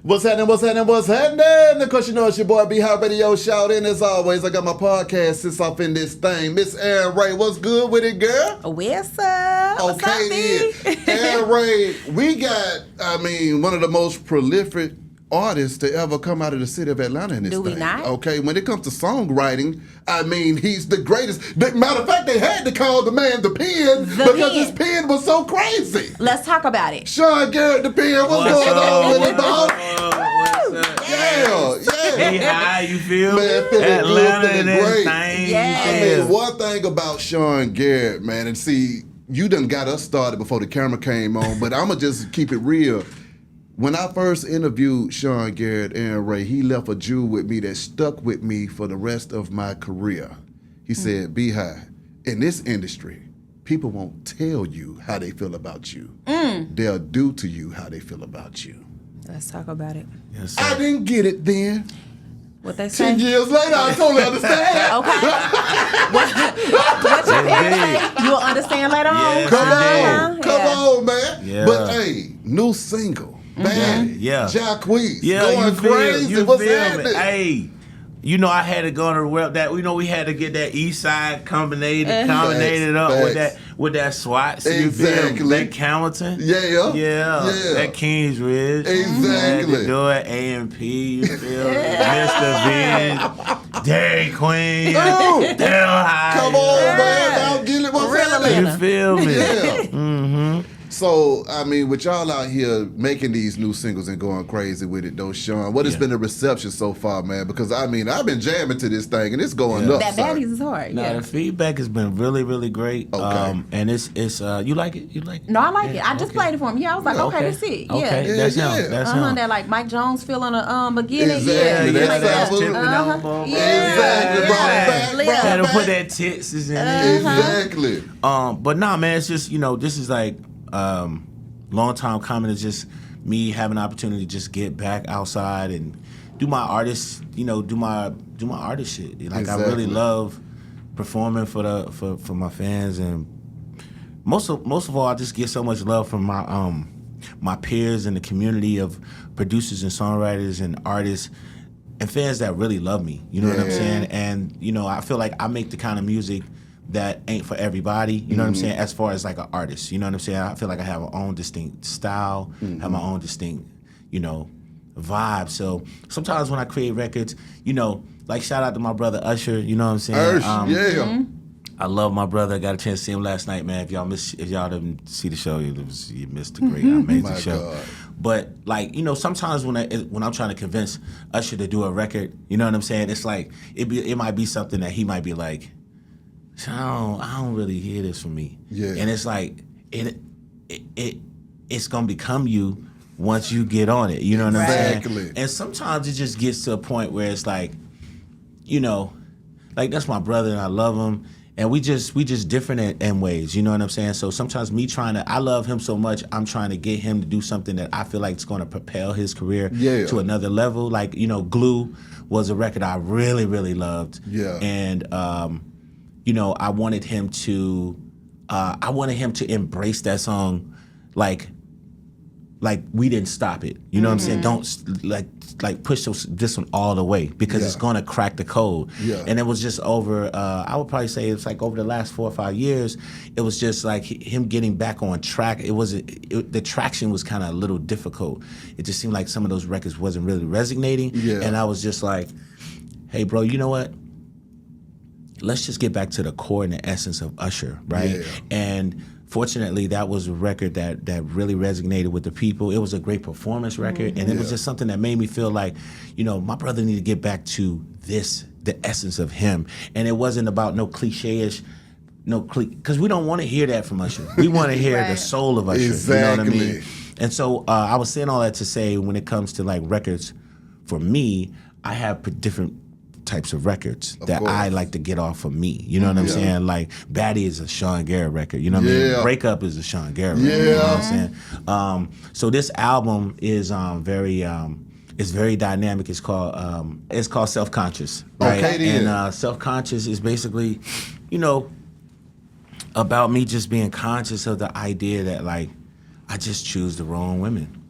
What's happening? What's happening? What's happening? Of course, you know it's your boy B Hot Radio Shout in. As always, I got my podcast sits off in this thing. Miss Aaron Ray, what's good with it, girl? What's up? Okay, then. Aaron Ray, we got, one of the most prolific artists to ever come out of the city of Atlanta in this thing. Do we not? Okay, when it comes to songwriting, he's the greatest. Matter of fact, they had to call the man the pen because his pen was so crazy. Let's talk about it. Sean Garrett, the pen, what's going on with it, dog? Yeah. How you feel? Man, feeling Atlanta good, feeling great. great. Yes. One thing about Sean Garrett, man, and see, you done got us started before the camera came on, but I'ma just keep it real. When I first interviewed Sean Garrett, Aaron Ray, he left a jewel with me that stuck with me for the rest of my career. He said, B-High, in this industry, people won't tell you how they feel about you. They'll do to you how they feel about you. Let's talk about it. Yes, I didn't get it then. What they say? 10 years later, I totally understand. Okay. what you say? You'll understand later on. Yes, Come on, man. Yeah. But hey, new single, bad. Yeah. Jacquees, Yeah, going crazy. What's happening? Hey, you know I had to go on the web that we had to get that East Side combinated up with that SWAT. So Exactly. That Hamilton. Yeah. That Kingsridge. Exactly. Had to do it. AMP. You feel me? Mr. Vince, Dairy Queen, Del High. Come on, man. I'll get it. What's happening? You feel me? Yeah. So, with y'all out here making these new singles and going crazy with it, though, Sean, what has been the reception so far, man? Because, I've been jamming to this thing, and it's going up, That sir. baddies is hard. No, the feedback has been really, really great. Okay. And it's you like it? You like it? No, I like it. I just played it for him. Yeah, I was like, okay, that's it. Okay, Yeah. that's Yeah. him. That's him. That like Mike Jones feeling a beginning. Exactly. Yeah, That's like what- that. Exactly. Brought it back, brought it Had to back. put that tits in there. Exactly. But nah, man, it's just this is like long time coming. It's just me having the opportunity to just get back outside and do my artist, do my artist shit. Like Exactly. I really love performing for my fans, and most of all, I just get so much love from my peers in the community of producers and songwriters and artists and fans that really love me. You know what I'm saying? And I feel like I make the kind of music that ain't for everybody, you know what I'm saying, as far as like an artist, you know what I'm saying? I feel like I have my own distinct style, have my own distinct, vibe. So sometimes when I create records, like shout out to my brother Usher, you know what I'm saying? I love my brother. I got a chance to see him last night, man. If y'all didn't see the show, you missed a great, amazing show. God. But like, sometimes when I'm trying to convince Usher to do a record, you know what I'm saying? It's like it might be something that he might be like, I don't really hear this from me. Yeah. And it's like it's gonna become you once you get on it. You know what I'm saying? Exactly. And sometimes it just gets to a point where it's like, like that's my brother and I love him. And we just different in ways, you know what I'm saying? So sometimes I love him so much, I'm trying to get him to do something that I feel like it's going to propel his career to another level. Like, Glue was a record I really, really loved. Yeah. And, I wanted him to embrace that song like we didn't stop it. You know what I'm saying? Don't like push this one all the way because it's gonna crack the code. Yeah. And it was just over. I would probably say it's like over the last 4 or 5 years. It was just like him getting back on track. The traction was kind of a little difficult. It just seemed like some of those records wasn't really resonating. Yeah. And I was just like, hey, bro, you know what? Let's just get back to the core and the essence of Usher, right? Yeah. And fortunately, that was a record that really resonated with the people. It was a great performance record, and it was just something that made me feel like, my brother needed to get back to the essence of him. And it wasn't about no cliche-ish, because we don't want to hear that from Usher. We want to hear the soul of Usher. Exactly. You know what I mean? And so I was saying all that to say, when it comes to like records, for me, I have different types of records that I like to get off of me. You know what I'm saying? Like Baddie is a Sean Garrett record. You know what I mean? Breakup is a Sean Garrett record. You know what I'm saying? So this album is it's very dynamic. It's called Self-Conscious. Right? Okay, then. And Self-Conscious is basically, about me just being conscious of the idea that like I just choose the wrong women.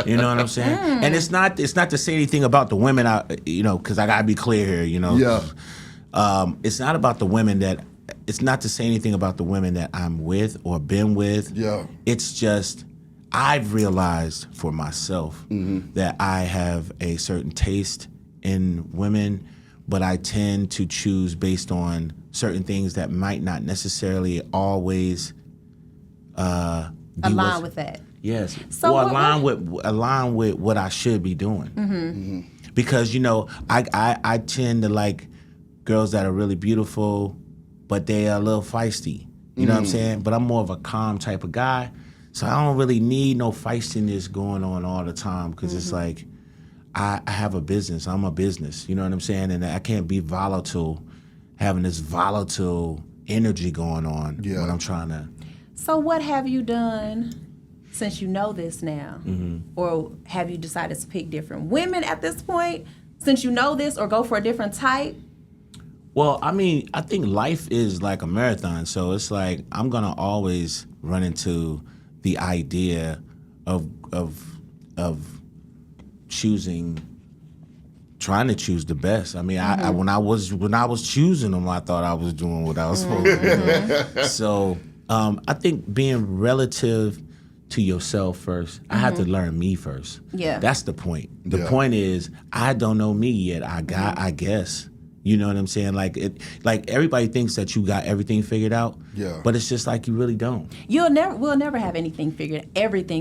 You know what I'm saying? And it's not to say anything about the women, because I gotta be clear here. Yeah. It's not about the women that. It's not to say anything about the women that I'm with or been with. Yeah. It's just I've realized for myself that I have a certain taste in women, but I tend to choose based on certain things that might not necessarily always Align with that. Yes. So or align with what I should be doing. Because I tend to like girls that are really beautiful, but they are a little feisty. You know what I'm saying? But I'm more of a calm type of guy. So I don't really need no feistiness going on all the time because it's like I have a business. I'm a business. You know what I'm saying? And I can't be volatile, having this volatile energy going on when I'm trying to. So what have you done since you know this now? Or have you decided to pick different women at this point since you know this, or go for a different type? Well, I mean, I think life is like a marathon. So it's like I'm going to always run into the idea of trying to choose the best. I mean, I when I was choosing them, I thought I was doing what I was supposed to do. So I think being relative to yourself first, I had to learn me first. Yeah. That's the point. The point is, I don't know me yet. I guess. You know what I'm saying? Like everybody thinks that you got everything figured out. Yeah. But it's just like you really don't. We'll never have everything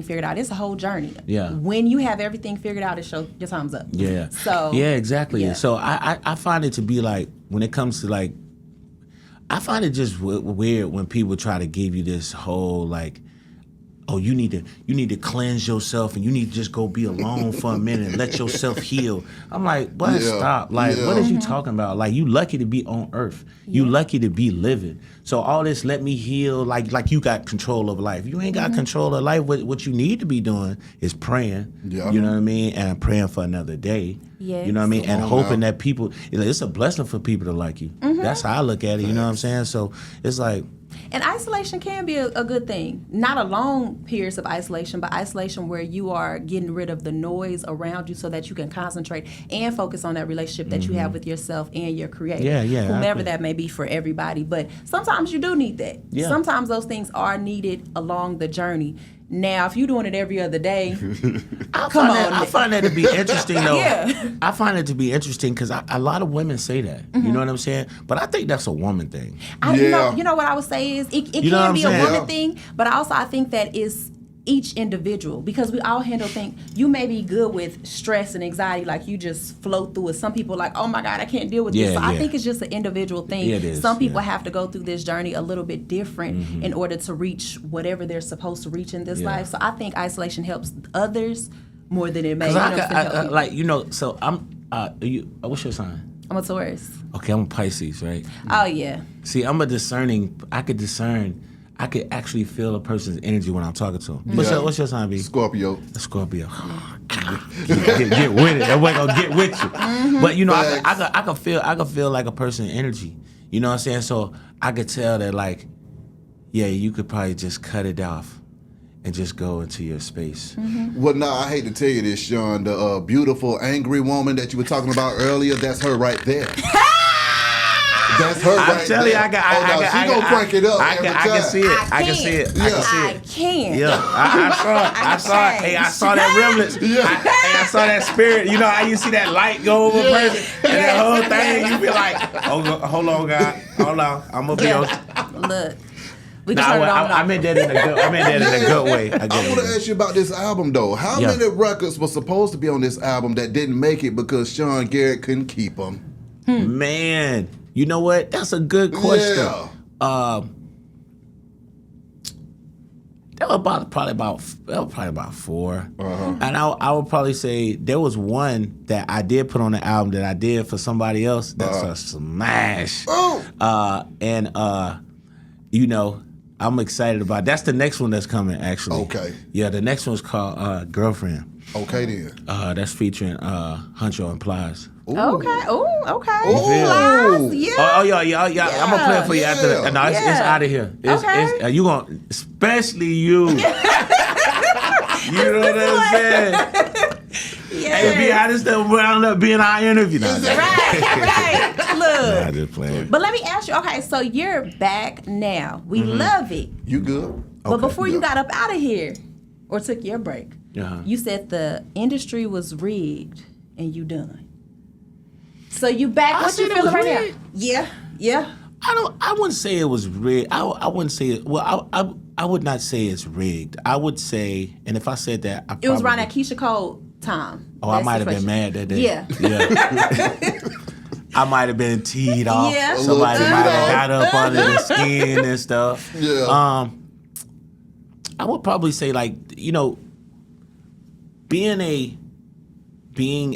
figured out. It's a whole journey. Yeah. When you have everything figured out, it shows your time's up. Yeah. So yeah, exactly. Yeah. So I find it to be like, when it comes to like, I find it just weird when people try to give you this whole like, oh, you need to cleanse yourself and you need to just go be alone for a minute and let yourself heal. I'm like, but stop. Like, what is you talking about? Like, you lucky to be on earth. You lucky to be living. So all this let me heal, like you got control of life. You ain't got control of life. What you need to be doing is praying. Yeah. You know what I mean? And praying for another day. Yes. You know what I mean? And hoping that people, it's a blessing for people to like you. That's how I look at it. You know what I'm saying? So it's like, and isolation can be a good thing. Not a long periods of isolation, but isolation where you are getting rid of the noise around you so that you can concentrate and focus on that relationship that you have with yourself and your creator. Yeah. Whomever that may be for everybody. But sometimes you do need that. Yeah. Sometimes those things are needed along the journey. Now, if you're doing it every other day, I find that to be interesting, though. Yeah. I find it to be interesting because a lot of women say that. You know what I'm saying? But I think that's a woman thing. You know what I would say is it You know what can I'm be a saying? woman thing, but also I think that is each individual, because we all handle things. You may be good with stress and anxiety, like you just float through it. Some people are like, oh my God, I can't deal with this. So I think it's just an individual thing. Yeah, it is, Some people have to go through this journey a little bit different in order to reach whatever they're supposed to reach in this life. So I think isolation helps others more than it may. So I'm, what's your sign? I'm a Taurus. Okay, I'm a Pisces, right? Oh yeah. See, I'm a discerning, I could actually feel a person's energy when I'm talking to them. What's your sign, B? Scorpio. Scorpio. get with it. That way gonna get with you. But I can feel like a person's energy. You know what I'm saying? So I could tell that like, yeah, you could probably just cut it off and just go into your space. Well, no, I hate to tell you this, Sean. The beautiful, angry woman that you were talking about earlier, that's her right there. That's her right there. I'm telling you, She gonna crank it up every time. I can see it. I can see it. I can. Yeah, I saw it. Hey, I saw that remnants. I saw that spirit. You know how you see that light go over a person, and that whole thing, you be like, hold on, God, hold on, I'm gonna be on. Look. I meant that in a good way. I want to ask you about this album, though. How many records were supposed to be on this album that didn't make it because Sean Garrett couldn't keep them? Man, you know what? That's a good question. Yeah. That was probably about 4. And I would probably say there was one that I did put on the album that I did for somebody else. That's a smash. I'm excited about it. That's the next one that's coming, actually. Okay. Yeah, the next one's called Girlfriend. Okay then. That's featuring Huncho and Plies. Ooh. Okay. Oh, okay. Ooh. Lies, yeah. Oh, yeah. I'm gonna play it for you after that. No, it's out of here. Okay. You gonna, especially you. You know what I'm saying? Hey, be honest, that wound up being our interview. Now. Right. Look. Nah, just playing. But let me ask you, okay, so you're back now. We love it. You good? But before you got up out of here or took your break, Uh-huh. you said the industry was rigged and you done. So you back. I What you said it feeling was right rigged. now? Yeah. I wouldn't say it was rigged. I wouldn't say it. Well, I would not say it's rigged. I would say, and if I said that, It was around that Keisha Cole time. Oh, I That might have been situation. mad that day. Yeah. I might have been teed off. Yeah. Somebody A little might teed have off. got up under the skin and stuff. Yeah. I would probably say, like, you know, being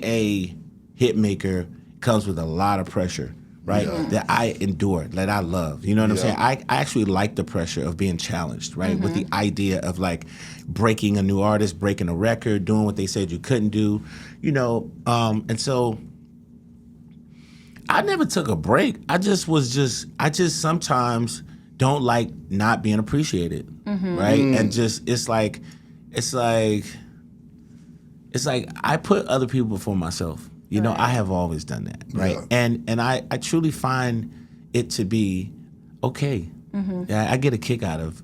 a hit maker comes with a lot of pressure, right? Yeah. That I endure, that I love. You know what I'm Yeah. saying? I actually like the pressure of being challenged, right? With the idea of like breaking a new artist, breaking a record, doing what they said you couldn't do, you know. And so I never took a break. I just sometimes don't like not being appreciated, right? And just it's like I put other people before myself. You know, I have always done that, right? Yeah. And I truly find it to be okay. I get a kick out of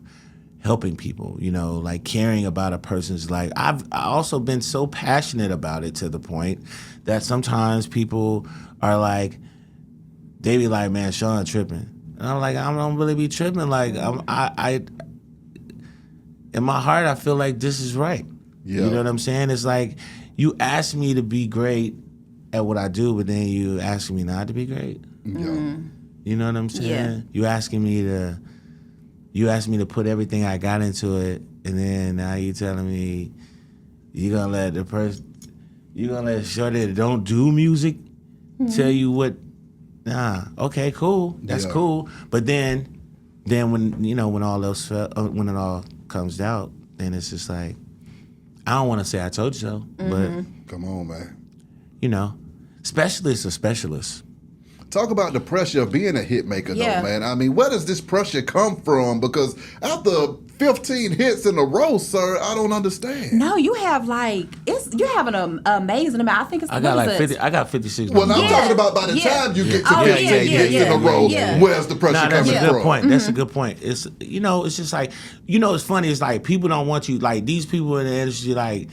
helping people, you know, like caring about a person's life. I've also been so passionate about it to the point that sometimes people are like, they be like, man, Sean tripping. And I'm like, I don't really be tripping. Like, I in my heart, I feel like this is right. Yeah. You know what I'm saying? It's like, you ask me to be great at what I do, but then you asking me not to be great. Yeah. You know what I'm saying? Yeah. You asked me to put everything I got into it, and then now you telling me you gonna let shorty that don't do music tell you what. Nah, okay, cool, that's Yeah. cool. But then when all else when it all comes out, then it's just like, I don't want to say I told you so, but Come on, man. you know, specialists are specialists. Talk about the pressure of being a hit maker, Yeah. though, man. I mean, where does this pressure come from? Because after 15 hits in a row, sir, I don't understand. No, you have you have an amazing amount. I think it's I got what like is 50. it? I got 56. Well, I'm Yeah. talking about by the Yeah. time you get to Oh, 15 yeah, hits in a yeah, row, yeah. where's the pressure Nah, that's coming a good from? point. That's a good point. It's it's just like, it's funny. It's like people don't want you, like these people in the industry, like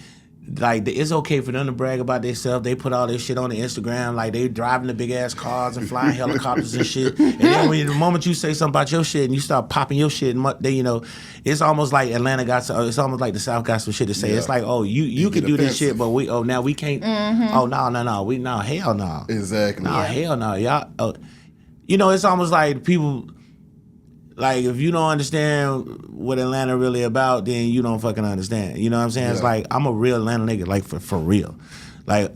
it's okay for them to brag about themselves. They put all this shit on the Instagram, like they driving the big ass cars and flying helicopters and shit. And then the moment you say something about your shit and you start popping your shit, and then it's almost like Atlanta it's almost like the South got some shit to say. Yeah. It's like, oh, you can get do this offensive. shit, but now we can't. Oh no, hell no. Exactly. Nah, hell no, y'all. It's almost like people. Like, if you don't understand what Atlanta really about, then you don't fucking understand. You know what I'm saying? It's Yeah. like, I'm a real Atlanta nigga, like for real. Like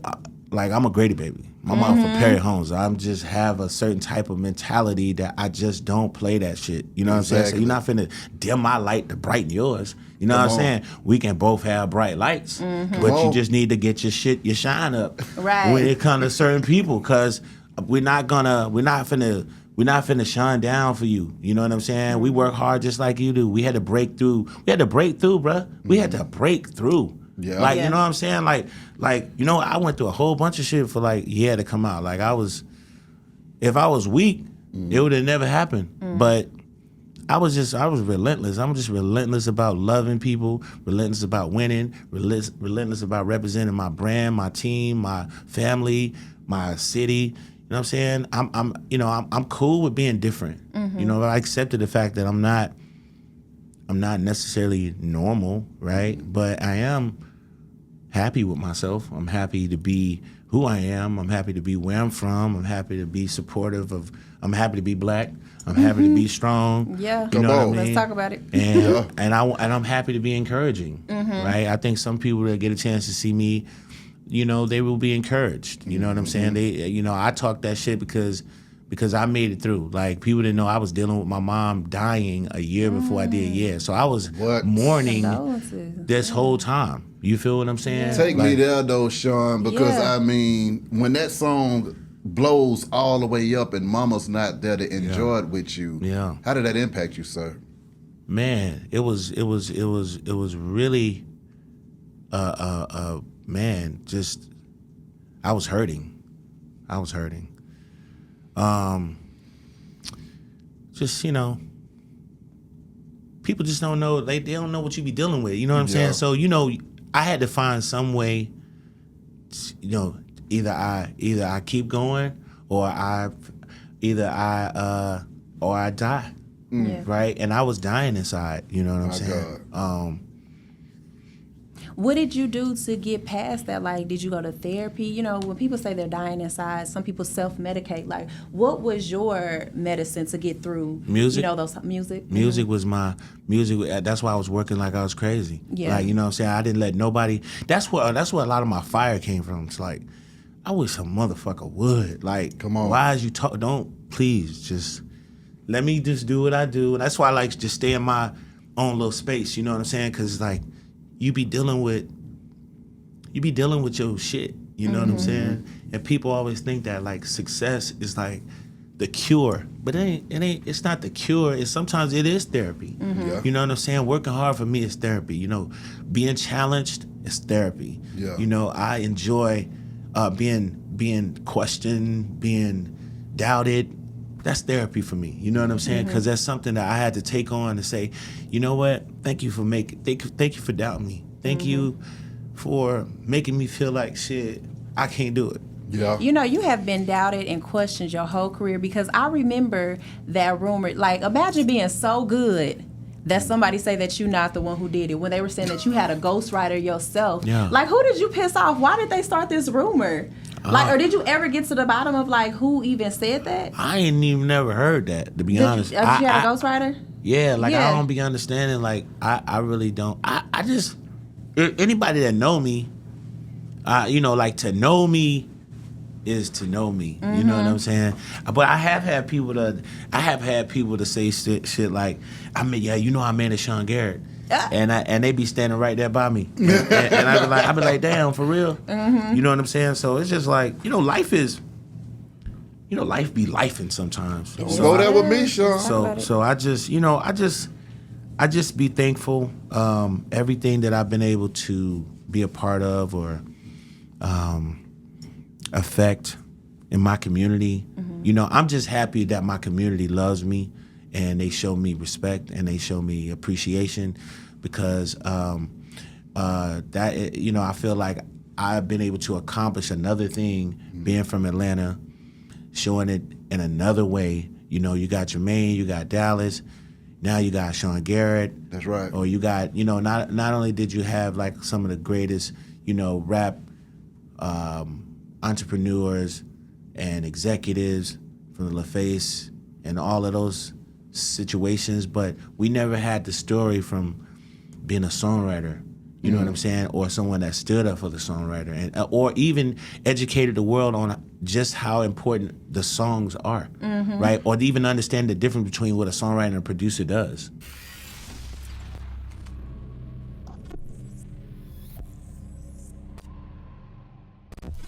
I'm a Grady baby. My mom from Perry Homes. I just have a certain type of mentality that I just don't play that shit. You know what I'm saying? So Exactly. you're not finna dim my light to brighten yours. You know Come what I'm on. saying? We can both have bright lights, but you on. just need to get your shine up Right. when it comes to certain people, because we're not finna shine down for you. You know what I'm saying? We work hard just like you do. We had to break through. Bruh. We had to break through. Yeah. Like, Yeah. you know what I'm saying? Like, I went through a whole bunch of shit for like, yeah, to come out. Like, if I was weak, it would have never happened. But I was relentless. I'm just relentless about loving people, relentless about winning, relentless about representing my brand, my team, my family, my city. You know what I'm saying? I'm cool with being different. I accepted the fact that I'm not necessarily normal, right? But I am happy with myself. I'm happy to be who I am. I'm happy to be where I'm from. I'm happy to be supportive of. I'm happy to be black. I'm happy to be strong. Yeah. You know what I Come on. mean? Let's talk about it. And Yeah. and I'm happy to be encouraging, right? I think some people that get a chance to see me, they will be encouraged. You know what I'm saying? They, I talk that shit because I made it through. Like, people didn't know I was dealing with my mom dying a year before I did. Yeah, so I was What? mourning Condolences. this whole time. You feel what I'm saying? Take me Like, there though, Sean, because Yeah. I mean, when that song blows all the way up and Mama's not there to enjoy it with you, Yeah. how did that impact you, sir? Man, it was really, man, just I was hurting. Just people just don't know. They don't know what you be dealing with. You know what I'm Yeah. saying? So I had to find some way. Either I keep going, or I die. Yeah. Right? And I was dying inside. You know what I'm My saying? What did you do to get past that? Like, did you go to therapy? When people say they're dying inside, some people self-medicate. Like, what was your medicine to get through? Music. Those music. Music was my music. That's why I was working like I was crazy. Yeah. Like, you know what I'm saying? I didn't let nobody. That's where a lot of my fire came from. It's like, I wish a motherfucker would. Like, Come on. Why is you talk? Don't, please, just let me just do what I do. And that's why I like to just stay in my own little space. You know what I'm saying? Because it's like, you be dealing with your shit. You know what I'm saying? And people always think that like success is like the cure, but it ain't. It's not the cure. Sometimes it is therapy. Yeah. You know what I'm saying? Working hard for me is therapy. Being challenged is therapy. Yeah. I enjoy being questioned, being doubted. That's therapy for me. You know what I'm saying? Because that's something that I had to take on to say, you know what? Thank you for thank you for doubting me. Thank you for making me feel like shit. I can't do it. Yeah. You have been doubted and questioned your whole career, because I remember that rumor. Like, imagine being so good that somebody say that you're not the one who did it, when they were saying that you had a ghostwriter yourself. Yeah. Like, who did you piss off? Why did they start this rumor? Or did you ever get to the bottom of like who even said that? I ain't even never heard that, to be honest. Did you have a ghostwriter? Yeah, like Yeah. I don't be understanding. Like I really don't. I just anybody that know me, like to know me is to know me. You know what I'm saying? But I have had people to say shit like, I managed Sean Garrett. And they be standing right there by me, and I be like, damn, for real. You know what I'm saying? So it's just like, life be lifing sometimes. Don't go there with me, Sean. So I just be thankful. Everything that I've been able to be a part of or affect in my community. I'm just happy that my community loves me and they show me respect and they show me appreciation, because I feel like I've been able to accomplish another thing being from Atlanta, showing it in another way. You got Jermaine, you got Dallas, now you got Sean Garrett. That's right. Or you got, not only did you have like some of the greatest, rap entrepreneurs and executives from the LaFace and all of those situations, but we never had the story from being a songwriter, you know what I'm saying, or someone that stood up for the songwriter, and or even educated the world on just how important the songs are, right? Or to even understand the difference between what a songwriter and a producer does.